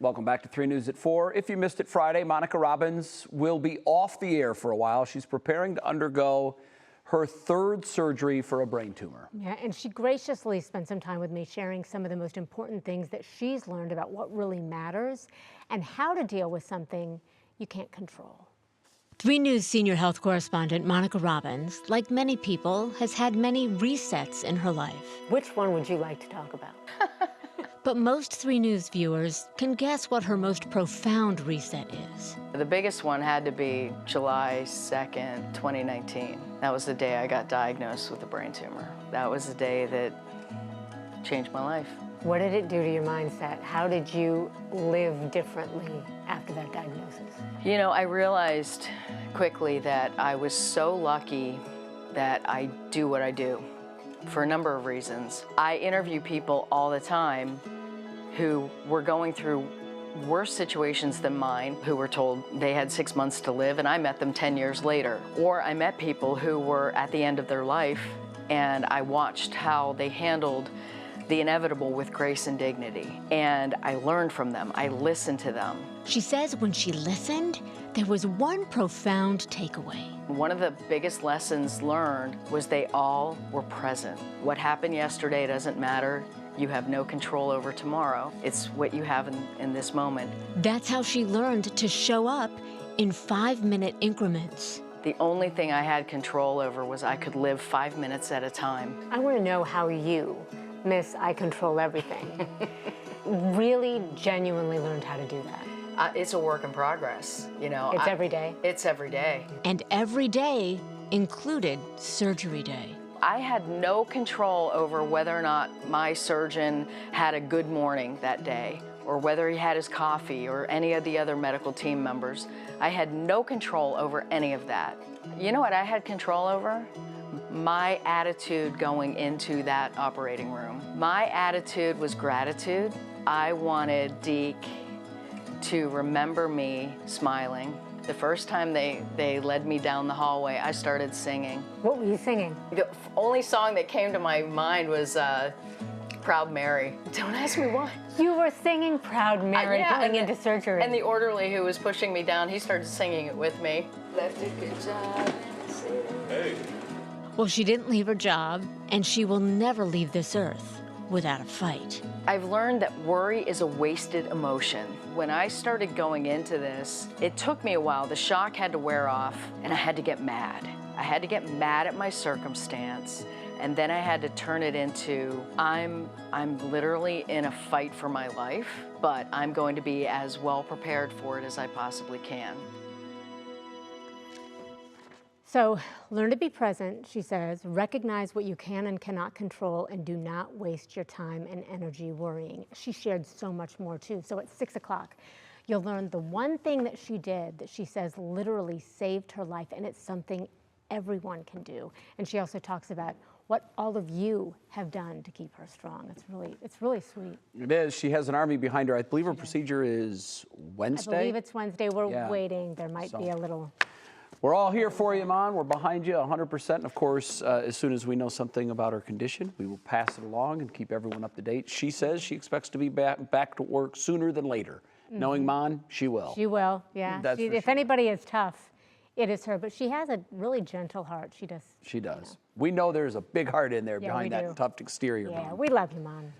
Welcome back to 3 News at 4. If you missed it Friday, Monica Robbins will be off the air for a while. She's preparing to undergo her third surgery for a brain tumor. Yeah, and she graciously spent some time with me sharing some of the most important things that she's learned about what really matters and how to deal with something you can't control. 3 News senior health correspondent Monica Robbins, like many people, has had many resets in her life. Which one would you like to talk about? But most 3 News viewers can guess what her most profound reset is. The biggest one had to be July 2nd, 2019. That was the day I got diagnosed with a brain tumor. That was the day that changed my life. What did it do to your mindset? How did you live differently after that diagnosis? You know, I realized quickly that I was so lucky that I do what I do for a number of reasons. I interview people all the time who were going through worse situations than mine, who were told they had 6 months to live, and I met them 10 years later. Or I met people who were at the end of their life, and I watched how they handled the inevitable with grace and dignity. And I learned from them. I listened to them. She says when she listened, there was one profound takeaway. One of the biggest lessons learned was they all were present. What happened yesterday doesn't matter. You have no control over tomorrow. It's what you have in this moment. That's how she learned to show up in 5-minute increments. The only thing I had control over was I could live 5 minutes at a time. I want to know how you, Miss I Control Everything, really genuinely learned how to do that. It's a work in progress, you know. It's every day? It's every day. And every day included surgery day. I had no control over whether or not my surgeon had a good morning that day, or whether he had his coffee, or any of the other medical team members. I had no control over any of that. You know what I had control over? My attitude going into that operating room. My attitude was gratitude. I wanted Deke to remember me smiling. The first time they led me down the hallway, I started singing. What were you singing? The only song that came to my mind was Proud Mary. Don't ask me why. You were singing Proud Mary going into surgery. And the orderly who was pushing me down, he started singing it with me. Left a good job. Hey. Well, she didn't leave her job, and she will never leave this earth without a fight. I've learned that worry is a wasted emotion. When I started going into this, it took me a while. The shock had to wear off, and I had to get mad. I had to get mad at my circumstance, and then I had to turn it into, I'm literally in a fight for my life, but I'm going to be as well prepared for it as I possibly can. So learn to be present, she says, recognize what you can and cannot control, and do not waste your time and energy worrying. She shared so much more too. So at 6 o'clock, you'll learn the one thing that she did that she says literally saved her life, and it's something everyone can do. And she also talks about what all of you have done to keep her strong. It's really sweet. It is. She has an army behind her. I believe her procedure is Wednesday. I believe it's Wednesday. We're waiting. There might be a little... We're all here for you, Mon. We're behind you 100%. And of course, as soon as we know something about her condition, we will pass it along and keep everyone up to date. She says she expects to be back to work sooner than later. Knowing Mon, she will. She will, yeah. If anybody is tough, it is her. But she has a really gentle heart. She does. She does. We know there's a big heart in there behind that tough exterior. Yeah, we love you, Mon.